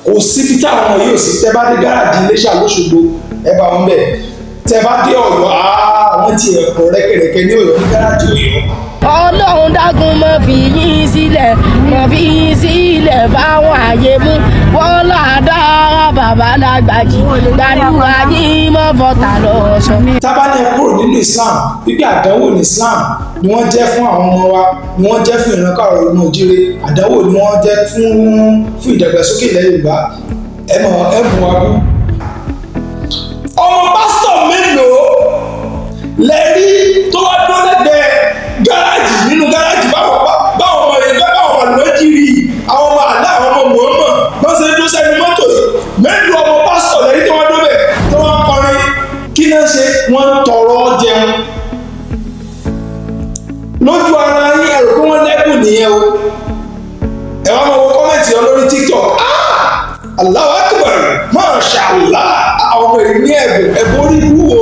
kò síbi táwọn ọmọ yóò sí tẹ́ bá dé gáràjì Iléṣà l'Óṣogbo ẹ bá wọn bẹ̀ tẹ́ bá dé Ọ̀yọ́ àwọn tí ẹ̀kọ́ rẹ́kẹ̀rẹ́kẹ́ ní Ọ̀yọ́ ní gáràjì Ọ̀yọ́. Ọlọ́run dákun mọ́ fi yín sílẹ̀ fáwọn àyè mú wọ́n láàdára bàbá lágbàjì gbàdúrà yín mọ́ fọ́tà lọ́sọ. tábàlì ẹ kúrò nínú Islam wípé àdánwò ní Islam ni wọ́n jẹ́ fún àwọn ọmọ wa ni wọ́n jẹ́ fún ìran káàrọ̀ ọmọ òjìrè àdánwò ni wọ́n jẹ́ fún ìdàgbàsókè ilẹ̀ Yorùbá ẹ mú wa bú. ọmọ pásítọ̀ mélòó lẹ́rí tó wá dúró lẹ́gbẹ̀ẹ́ gáràjì nínú gáràjì báwọn ọmọ rẹ̀ báwọn ọmọ lọ́jìrì àwọn ọmọ àlá àwọn ọmọ mọ̀ọ́mọ̀ wọ́n ṣe dúró sẹ́ni mọ́tò yìí mélòó ọmọ pásítọ̀ lẹ́rí tó wá dúró bẹ̀ tó wá kọrin kí náà ṣe wọ́n tọrọ jẹun lójú ara yín ẹ̀rọ pé wọ́n lẹ́bùn nìyẹn o ẹ wá máa wo kọ́mẹ̀ntì ọ lórí TikTok Allahu Akbar Masha Allah àwọn ọmọ ìrìn ní ẹ̀bùn orí ibú o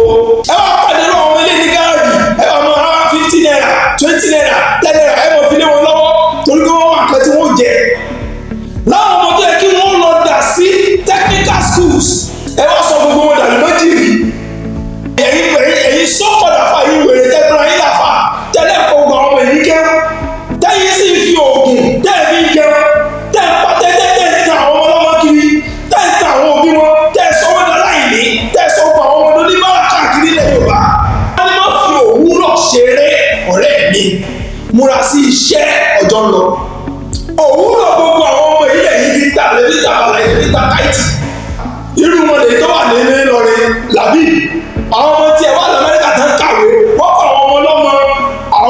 ẹ wá pàdé lọ́wọ́ ọmọ ilé ní gáràjì ẹ wá máa rán 50 naira 20 naira 10 naira ẹ mọ̀ fi lé wọn lọ́wọ́ torí pé wọ́n wà kan tí wọ́n jẹ láwọn ọmọ tó yẹ kí wọ́n lọ dà sí technical schools ẹ wá sọ gbogbo wọn dàbí méjìlì ẹ̀yin sọ́kọ̀dà fà yín wèrè tẹ́gbọ́n yín làfà tẹ́lẹ̀ kọ́ gbọ́ ọmọ èyí kẹ́ tẹ́yìn sì fi oògùn tẹ́ẹ̀ fi jẹun tẹ́ẹ̀ ta àwọn ọmọ kiri tẹ́ẹ̀ ta àwọn òbí wọn tẹ́ẹ̀ sọ wọn láìní tẹ́ẹ̀ sọ gbọ́ àwọn ọmọdé ní bára káàkiri ilẹ̀ Yorùbá. wọ́n ní wọ́n fi òwúrọ̀ ṣeré ọ̀rẹ́ mi múra sí iṣẹ́ ọjọ́ lọ. òwúrọ̀ gbogbo àwọn ọmọ ilẹ̀ yìí fi ta lè fi ta bàlá yìí fi ta káìtì. irú wọn lè tó wà nínú Ìlọrin làbí àwọn ọmọ tí ẹ wà l'Amẹ́ríkà tó ń kàwé wọ́n kọ́ àwọn ọmọ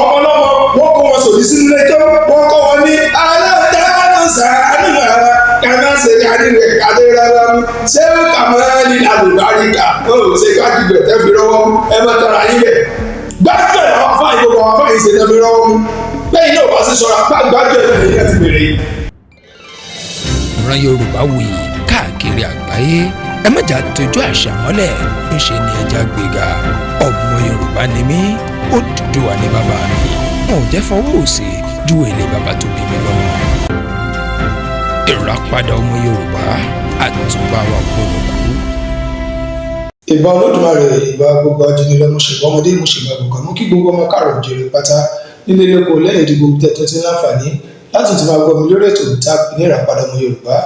ọlọ́mọ wọ́n kọ́ wọn sòdì sínú ẹjọ́ wọ́n kọ́ wọn ní aláàdáná sàánù ara kàmá ṣe káríwẹ̀ kàdérára ṣé kàmáàlì àlùbáríkà ó ṣe káàkiri tẹ́ fi rọ́wọ́ ẹ bá tọ́ra yín bẹ̀. gbájúẹ̀ àwọn afáàyè gbogbo àwọn afáàyè ṣe tẹ́ fi rọ́wọ́ mú lẹ́yìn náà bá sì sọ̀rọ̀ gbájúẹ̀ lẹ́yìn láti bèrè. ìran Yorùbáwùyí káàkiri àgbáyé ẹ má jà tójú àṣà mọ́lẹ̀ ń ṣe ni ẹja gbéga ọmọ Yorùbá ni mí Odùduwà ni bàbá mi wọn ò jẹ́ fọwọ́ òsì ju èlé bàbá tó bí mi lọ́wọ́. ìràpadà ọmọ Yorùbá àtúbà wa gbọ́dọ̀ kú. ìbà Olódùmarè ìbà gbogbo ajínilọ́ mo ṣègbà ọmọdé mo ṣègbà gbogbo àmọ́ kí gbogbo ọmọ káàrọ̀ òjèrè pátá nílé lóko lẹ́yìn ìdìbò tẹ́tọ́ tí láǹfààní láti tún máa gbọ́ mi lórí ètò ìta ní ìràpadà ọmọ Yorùbá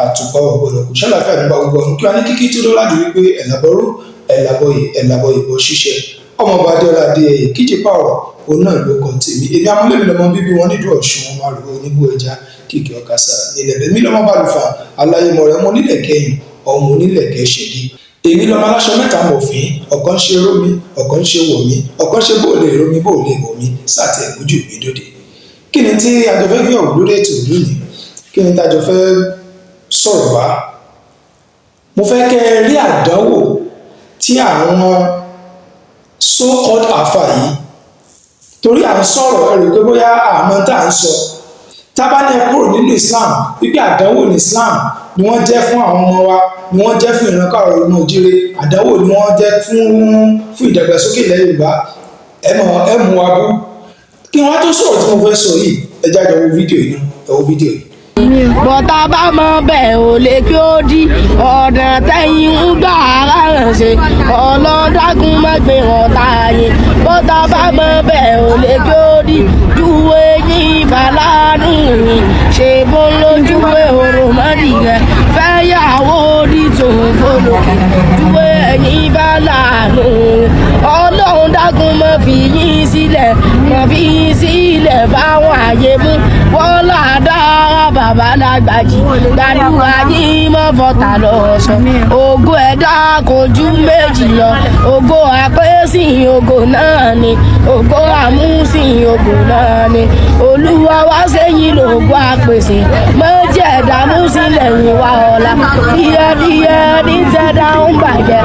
àtùpà wa gbọ́dọ̀ kú ṣàlàfíà nípa gbogbo ọ̀hún kí wọ́n ní kíkí tí ó lọ́la jù wípé ẹ̀làbọ̀rú ẹ̀làbọ̀ ìbò ṣíṣe ọmọọba Adéọlá Adéyẹyè kíjìpá ọ̀rọ̀ òun náà ló kàn tèmi èmi amúlẹ̀mí lọmọ bíbí wọn nídùú Ọ̀ṣun wọn máa rò oníbú ẹja kíkì ọ̀kasà nílẹ̀ bẹ̀mí lọmọ bàlùfà aláyémọ̀ rẹ̀ mọ́ nílẹ̀ kẹyìn ọmọ onílẹ̀ kẹsẹ̀dí èmi lọmọ aláṣọ mẹ́ta mọ̀fín ọ̀kan ṣe rómi ọ̀kan ṣe wọ̀mí ọ̀kan ṣe bóòlè rómi bóòlè wọ̀mí sàtì ẹ̀gbójú mi dòde kí ni tí àjọ fẹ́ gbé ọ̀hún lórí ètò lónìí kí ni tí àjọ fẹ́ sọ̀rọ̀ bá mo fẹ́ kẹ́ ẹ rí àdánwò tí àwọn so-called àfà yìí torí à ń sọ̀rọ̀ ẹ̀rọ pé bóyá àmọ́ tá à ń sọ tábàlì ẹ kúrò nínú Islam wípé àdánwò ní Islam ni wọ́n jẹ́ fún àwọn ọmọ wa ni wọ́n jẹ́ fún ìran káàrọ̀ ọmọ òjìrè àdánwò ni wọ́n jẹ́ fún ìdàgbàsókè ilẹ̀ Yorùbá ẹ mú wa bú kí wọ́n tó sọ̀rọ̀ tí mo fẹ́ sọ yìí ẹ jáde wo fídíò yìí ẹ wo fídíò yìí. bọ́tà bá mọ bẹ́ẹ̀ ò lè kí ó di ọ̀nà tẹ́yìn ń gbà ara rẹ̀ ṣe ọlọ́dàgún mẹ́gbẹ́ ọ̀tá yín bọ́tà bá mọ bẹ́ẹ̀ ò lè kí ó di júwe yín fàlànù yín ṣe bó lójúwe òròmọ́dì rẹ̀ fẹ́yàwó ní tòun fọlọ́kì júwe yín fàlànù ọlọ́run dágún mọ́ fi yín sílẹ̀ fáwọn àyè mú wọ́n láàdára bàbá lágbàjì gbàdúrà yín mọ́ fọ́tà lọ́sọ. ògo ẹ̀dá kò ju méjì lọ ògo àpèsìn ògo náà ni ògo àmúsìn ògo náà ni olúwa wá sẹ́yìn lògo àpèsè méjì ẹ̀dá músílẹ̀ yìí wá ọ̀la díẹ̀díẹ̀ ní tẹ́dá ń bàjẹ́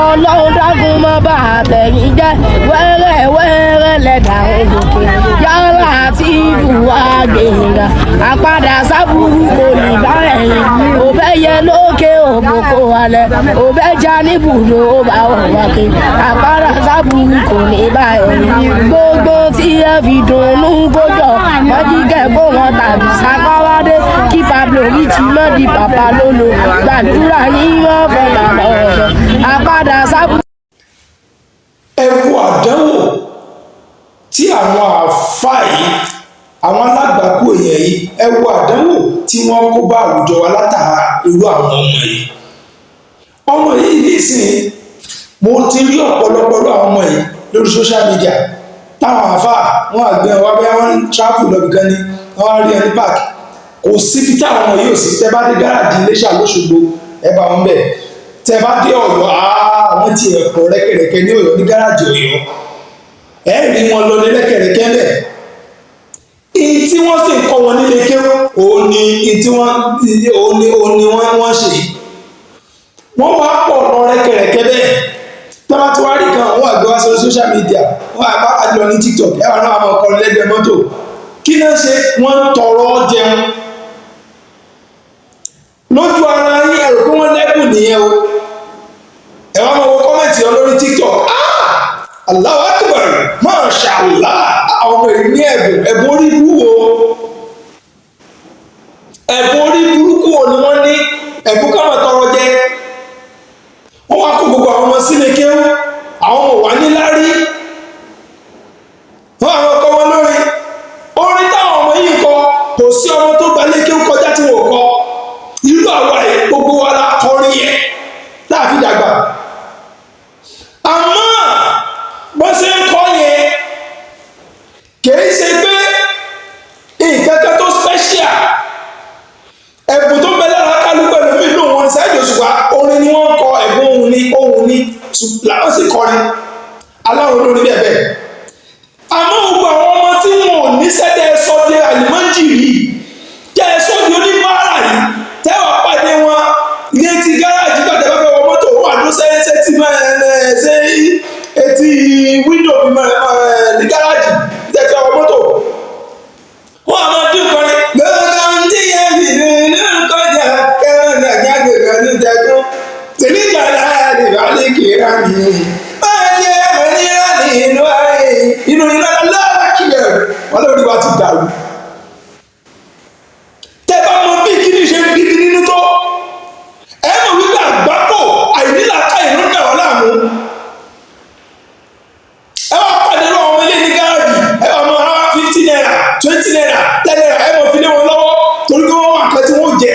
ọlọ́run dákun mọ́ bá àtẹ̀yìn jẹ́ wẹ́rẹ́wẹ́rẹ́ lẹ́dà ògòkè yálà tí ìbùwà gbèrà àpadà sábúrú kò ní bá ẹ̀yìn òbẹ́ yẹ lókè òbòkò alẹ́ òbẹ́ já níbùdó ó bá wọ̀ wákè àpadà sábúrú kò ní bá ẹ̀yìn gbogbo tí ẹ fi dùnnú kójọ mọ́jíkẹ́ kó wọn tàbí sákọ́wá dé kí Pablo Richie mọ́ di pàpà lólo gbàdúrà yín wọ́n fọ̀tà lọ́sọ̀ àpadà sábà. ẹ wo àdánwò tí àwọn àáfàá yìí àwọn alágbàkú èèyàn yìí ẹ wo àdánwò tí wọ́n kó bá àwùjọ wa látara irú àwọn ọmọ yìí nísìnyí mo ti rí ọ̀pọ̀lọpọ̀ àwọn ọmọ yìí lórí social media táwọn àáfàá wọn àgbẹ̀ wọn bẹ́ẹ̀ wọ́n ń travel lọ bìkan ni wọ́n á rí ẹni park kò síbi táwọn ọmọ yìí ò sí tẹ́ bá dé gáràjì Iléṣà lóṣogbo ẹ bá wọn bẹ̀ tẹ́ bá dé Ọ̀yọ́ àwọn ti ẹ̀kọ́ rẹ́kẹ̀rẹ́kẹ́ ní Ọ̀yọ́ ní gáràjì Ọ̀yọ́ ẹ rí wọn lọ ní rẹ́kẹ̀rẹ́kẹ́ bẹ́ẹ̀ ìyí tí wọ́n sì ń kọ́ wọn nílé kéwú òun ni wọ́n ṣe wọ́n wá pọ̀ lọ rẹ́kẹ̀rẹ́kẹ́ bẹ́ẹ̀ tọ́ba tí wàá rí kan wọ́n àgbẹ̀ wá sórí social media wọ́n àgbà àjọ ní TikTok ẹ̀wọ̀n náà àwọn ọkọ̀ lẹ́gbẹ̀ẹ́ mọ́tò kí náà ṣe wọ́n ń tọrọ jẹun lójú ara yín ẹ̀rọ pé wọ́n lẹ́bùn nìyẹn o ẹ̀wọ̀n máa wo kọ́mẹ̀ntì ọ lórí TikTok Allahu Akbar Masha Allah àwọn ọmọ ìlú ní ẹ̀bùn orí burúkú ẹ̀bùn orí burúkú wo ni wọ́n ní ẹ̀bùn káwọn tọrọ jẹ wọ́n wá kó gbogbo àwọn ọmọ sílé kéwú àwọn ọmọ wà níláárí wọ́n àwọn ọkọ wọn lórí orin táwọn ọmọ yìí kọ kò sí ọmọ tó gbalé kéwú kọjá tí wọ́n kọ irú àwa yìí gbogbo wa la kọrin yẹn láàfin dàgbà àmọ́ bó ṣe ń kọ́ yẹn kìí ṣe pé nǹkan kan tó special ẹ̀bùn tó bẹ lára kálukú ẹlòmíì ló wọn Saheed Òṣùpá orin ni wọ́n kọ ẹ̀bùn ohun ní làwọn sì kọrin aláwọn olórin bẹ́ẹ̀ bẹ́ẹ̀ àmọ́ gbogbo àwọn ọmọ tí wọn ò ní sẹ́tẹ̀ ẹ̀sọ́ di àlùmọ́jìrì yìí jẹ́ ẹ̀sọ́ di oníbàárà yìí tẹ́wàá pàdé wọn ní etí gáràjì gbàdé bá fẹ́ wọ mọ́tò wọn àdó sẹ́yẹsẹ́ tí ṣe etí wíńdò ní gáràjì tẹ́tẹ́ wọ mọ́tò wọn àmọ́ dín kọrin gbọ́dọ̀ ń díyẹ bìrì nínú kọjá kẹrin àjáde rẹ ní tẹkún tìlíjà láàrin ìbálẹ̀ kìíra mi máa jẹ́ òníra ní inú ayé inú iná lọ́wọ́ kílẹ̀ wọn lórí wa ti dàrú tẹ́ bá mọ bí kíni ṣe ń bíbí nínú tó ẹ mọ̀ wípé àgbákò àìnílàáká ìlú dà wọ́n láàmú ẹ wá pàdé lọ́wọ́ ọmọ ilé ní gáràjì ẹ wà mọ ara 50 naira 20 naira 10 naira ẹ mọ̀ fi lé wọn lọ́wọ́ torí pé wọ́n wà nǹkan tí wọ́n jẹ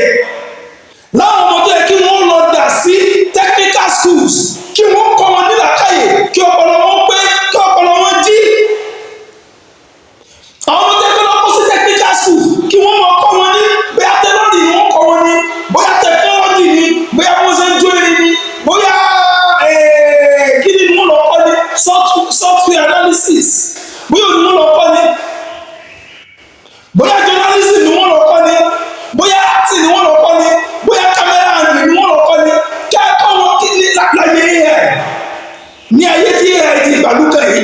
láwọn ọmọ tó yẹ kí wọ́n lọ dà sí technical schools kí wọ́n kọ́ wọn nílàákàyè kí ọpọlọ wọn pé kí ọpọlọ wọn jí àwọn ọmọ tó yẹ kí wọ́n kọ́ sí technical schools kí wọ́n mọ̀ kọ́ wọn ní bóyá tẹ́lọ́dì ni wọ́n kọ́ wọn ní bóyá technology ni bóyá wọ́n ṣe ń jó irin ni bóyá kí ni wọ́n lọ kọ́ ní software analysis bóyá òní wọ́n lọ kọ́ ní bóyá journalism ni wọ́n lọ kọ́ ní bóyá acting ni wọ́n lọ kọ́ ní bóyá camera angle ni wọ́n lọ kọ́ ní kí a kọ́ wọn kí ní láyé ẹ̀ ní ayé tí ẹ̀ ti gbàlúkà yìí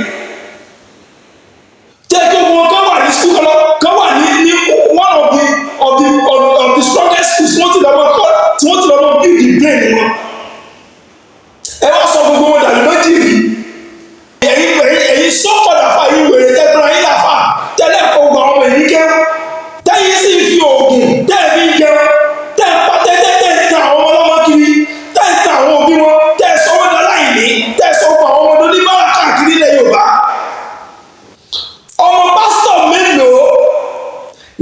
jẹ́ kí wọn kọ́ wà ní school kọ́ wà ní one of the strongest schools wọ́n ti lọ́mọ kọ́ tí wọ́n ti lọ́mọ build the brain wọn ẹ wá sọ gbogbo wọn dàbí méjì rí ẹ̀yin sọ́kọ̀dà fà yín wèrè tẹ́gbọ́n yín làfà tẹ́lẹ̀ kọ́ gbogbo àwọn ọmọ èyí kẹ́rù tẹ́yìn sì fi oògùn tẹ́ẹ̀ fi jẹun tẹ́ẹ̀ pa tẹ́ẹ̀ ta àwọn ọmọlọ́mọ kiri tẹ́ẹ̀ ta àwọn òbí wọn tẹ́ẹ̀ sọ wọn láìní tẹ́ẹ̀ sọ fún àwọn ọmọdé oníbàárà káàkiri ilẹ̀ Yorùbá ọmọ pásítọ̀ mélòó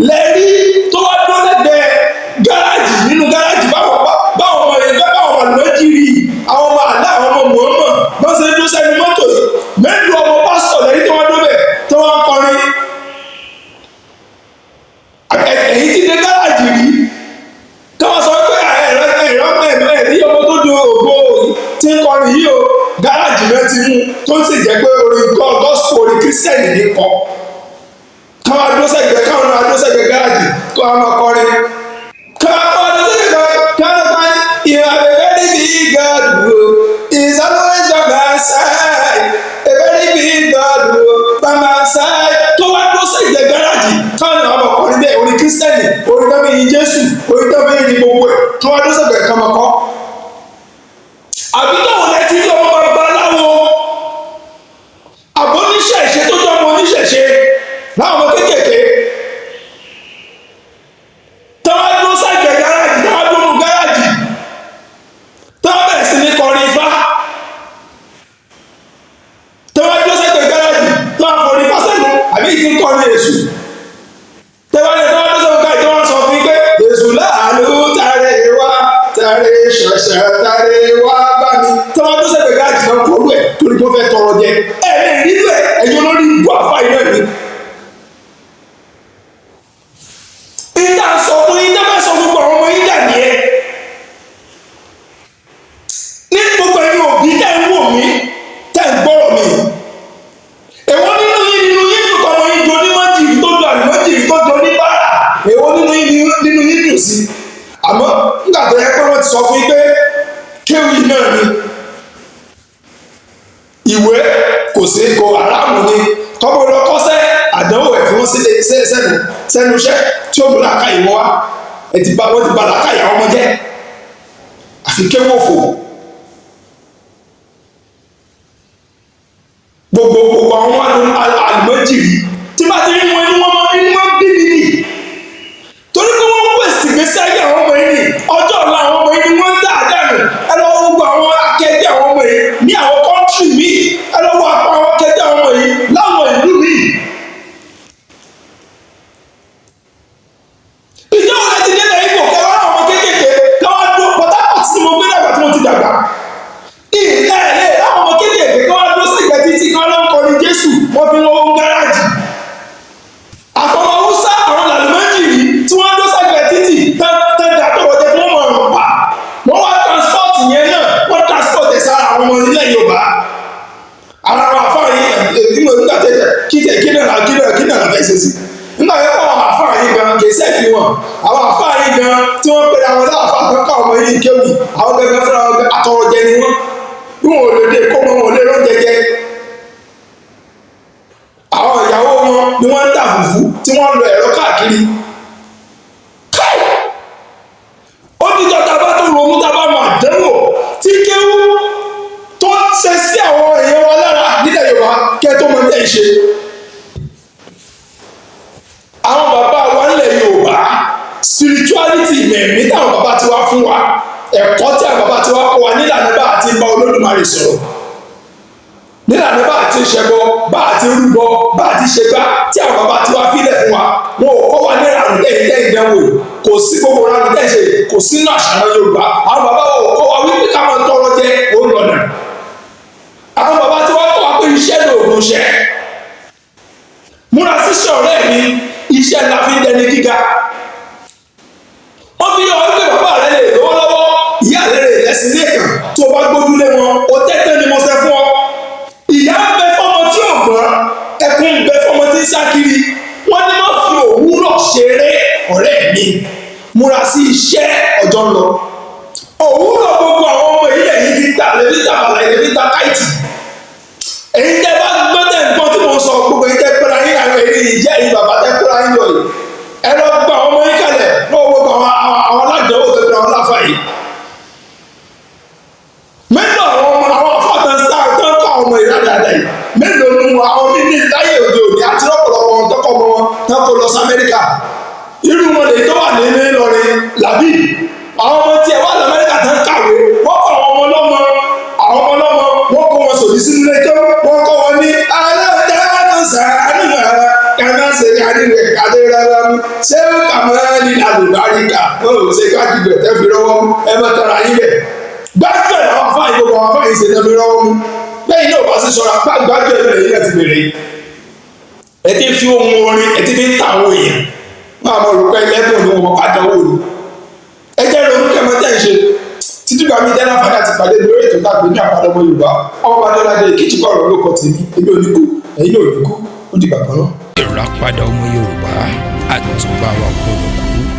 lẹ́rí tó wá dúró lẹ́gbẹ̀ẹ́ gáràjì nínú gáràjì báwọn ọmọ yẹn báwọn ọmọ lọ́jì rí àwọn ọmọ àlá àwọn ọmọ mọ̀ọ́mọ̀ bọ́n ṣe dúró sẹ́ni mọ́tò yìí mélòó ọmọ pásítọ̀ lẹ́rí tó wá dúró bẹ̀ tó wá kọrin èyí ti dé gáràjì rí káwọn sọ pé ẹ̀rí ọmọ tó do ògbó tí ń kọrin yìí o gáràjì rẹ ti mú tó sì jẹ́ pé orin gospel orin kírísítẹ́nì ní kọ káwọn adóṣẹ́gbẹ́ gáràjì tó wà máa kọrin káwọn adóṣẹ́gbẹ́ you are a very big God is always by my side a very big God by my side tó wá adóṣẹ́gbẹ́ gáràjì káwọn ọmọ kọrin bẹ́ẹ̀ orin kírísítẹ́nì orin tó fi yin Jésù orin tó fi yin gbogbo ẹ̀ tó wá adóṣẹ́gbẹ́ kan máa kọ́ àbí tóun lẹ ti rí ọmọ babaláwo àbọ̀ oníṣẹ̀ṣe tó jẹ́ ọmọ oníṣẹ̀ṣe láwọn ọmọ kéékèèké ṣẹ̀ṣẹ̀ tàrí wá bá mi tọ́wọ́ tó sẹ́gbẹ̀ẹ́ gáàjì náà kọ́ lú ẹ̀ torí kó fẹ́ tọrọ jẹ ẹ̀ lè rí lú ẹ̀ ẹ̀yin olórí ibú àfa iná mi. ìdá sọ fún yín dábàá sọ gbogbo àwọn ọmọ yín dà nìyẹn. ní gbogbo ẹ̀yin òbí tẹ́ ń wò mí tẹ́ ń gbọ́rọ̀ mi. èwo nínú yín dùn tọmọ yín jọ onímọ̀jìrì tó jọ àlùmọ̀jìrì tó jọ oníbàárà èwo nínú yín dùn sí. àmọ́ nígbà tó yẹ pé wọ́n ti sọ fún yín pé kéwì náà ni ìwé kò sí kò aráàmù ni kọ́mọ lọ kọ́sẹ́ àdánwò ẹ̀ fún wọn sẹ́nu iṣẹ́ tí ó mú làákà ìwọ́ wa wọ́n ti ba làákà ìyàwó ọmọ jẹ́ àfi kéwò fò gbogbo àwọn àlùmọ́jìrì tí bá ti rí wọn inú wọn bí mi nì torí pé wọ́n pèsè ìgbésí ayé àwọn ọmọ yìí ni ọjọ́ ọ̀la àwọn ọmọ yìí ni wọ́n ń dá àdánù ẹ lọ́wọ́ gbogbo àwọn akẹgbẹ́ àwọn ọmọ yìí ní àwọn kọ́ńtì míì ẹ lọ́wọ́ àwọn akẹgbẹ́ àwọn ọmọ yìí láwọn ìlú míì. ìjọba rẹ ti dé lẹ́yìn kò kẹwàá àwọn ọmọ kéékèèké káwá dúró Port Harcourt tí mo gbé dàgbà tí mo ti dàgbà. ìlẹ̀ láwọn ọmọ kéékèèké káwá dúró sí ìgbẹ́ títí káwá ló ń kọrin Jésù wọ́n fi wọ́n ń gáràjì. àfọwọ́ Haúsá àwọn làlùmọ́jìrì tí wọ́n dó sẹ́gbẹ̀ẹ́ títì tẹ́jà tó wọ́n jẹ́ tí wọ́n mọ̀ ọ̀rùn pa wọ́n wá transport yẹn náà wọ́n transport ẹ̀ sára àwọn ọmọ ilẹ̀ Yorùbá ara àwọn àfáà yìí nígbà tẹ́tẹ̀ kí náà fẹ́ ṣe sí nígbà yẹn kọ́ àwọn àfáà yìí gan kì í sẹ́ẹ̀kì wọn àwọn àfáà yìí gan tí wọ́n pèrè àwọn láàfáà kan ká ọmọ yìí kéwì àwọn gẹ́gẹ́ fúnra wọn àtọrọjẹ ni wọn ò lè dé kó wọn ò lè rán jẹjẹ àwọn ìyàwó wọn ni wọ́n ń dà fùfú tí wọ́n ń lo ẹ̀rọ káàkiri ó ní jọta bá tó ronú tá a bá máa dánwò tí kéwú tó ṣe sí àwọn èèyàn wa lára nílẹ̀ Yorùbá kẹ́ tó máa tẹ̀ ṣe àwọn bàbá wa nílẹ̀ Yorùbá spirituality mẹ̀mí táwọn bàbá ti wá fún wa ẹ̀kọ́ tí àwọn bàbá ti wá kọ́ wa nílànà bá àti bá Olódùmarè sọ̀rọ̀ nílànà bá àti ṣẹbọ bá àti rúbọ bá àti ṣẹgbá tí àwọn bàbá ti wá fílẹ̀ fún wa wọn ò kọ́ wa ní ìlànà tẹ́ ìdánwò kò sí gbogbo ìlànà tẹ́ ṣe kò sínú àṣà Yorùbá àwọn bàbá wa ò kọ́ wa wípé káwọn tọrọ jẹ òun lọ́nà àwọn bàbá ti wá kọ́ wa pé iṣẹ́ lóògùn ṣẹ́ múra síṣẹ́ ọ̀rẹ́ mi iṣẹ́ ńlá fi ń dẹni gíga wọ́n fi yọ wípé bàbá rẹ lè lówó lọ́wọ́ ìyá rẹ lè lẹ́sìn lẹ́ẹ̀kan tó bá gbójúlé wọn ó tẹ́tẹ́ ni mo ṣe fún ọ ìyá ń bẹ fọmọ tí ò gbọ́n ẹkún ń bẹ fọmọ tí ń sá kiri wọ́n ní wọ́n fi òwúrọ̀ ṣeré ọ̀rẹ́ mi múra sí iṣẹ́ ọjọ́ lọ òwúrọ̀ gbogbo àwọn ọmọ ilẹ̀ yìí fi ta lè fi ta bàlà lè fi ta káìtì èyí tẹ́ bá gbọ́dọ̀ nǹkan tí mo sọ gbogbo èyí tẹ́ pẹ́ra yín àwọn èrè ìjẹ́ yìí bàbá tẹ́ pẹ́ra yín lọ yìí ẹ lọ gba ọmọ yín kalẹ̀ lọ́wọ́ gbogbo àwọn aládùúgbò tó pẹ́ra wọn láfa yìí mélòó àwọn afọ́tàn sáà tó ń kọ́ ọmọ ìrádàdà yìí mélòó nu àwọn mímí láyé òde òní àti lọ́pọ̀lọpọ̀ wọn tọ́kọ̀ ọmọ wọn tán kó lọ sí Amẹ́ríkà irú wọn lè tó wà ní Ìlọrin làbí àwọn ọmọ tiẹ̀ wà ní Amẹ́ríkà tán kàwé wọ́n kọ́ àwọn ọmọ ọlọ́mọ wọ́n kọ́ wọn sòdì sínú ilé tó wọ́n kọ́ wọn ní aláwọ̀dáwọ̀ sàánù rárá kàmá ṣe kàdínlẹ̀ kàdé rárá mú ṣé ó kà máa ní àlùbáríkà wọn ò ṣe káàdì bẹ̀ tẹ́ fi rọ́wọ́ mú ẹ má tọ́ra yín bẹ̀ gbájú ẹ̀ àwọn afáàyè gbogbo àwọn afáàyè ṣe tẹ́ fi rọ́wọ́ mú bẹ́ẹ̀ ni ò bá sì sọ̀rọ̀ apá gbájú ẹ̀ lónìí láti bèrè ẹ ti fi ohun orin ẹ ti fi ń ta àwọn èèyàn máa mọ olùkọ́ ẹlẹ́bùn ní wọn ká dánwò ni ẹ jẹ́ ronú kẹ́mọ́ tẹ́ ń ṣe títí gbàmí jẹ́nà fàdà ti pàdé lórí ètò tàbí ní àpàdé ọmọ Yorùbá ọmọ bá dọ́là dé kí tìkọ̀ ọ̀rọ̀ lóko tèmi èmi ò ní kú ẹ̀yin ò ní kú ó dìgbà kan náà. Ìràpadà ọmọ Yorùbá àtúbà wa gbọdọ̀ kú.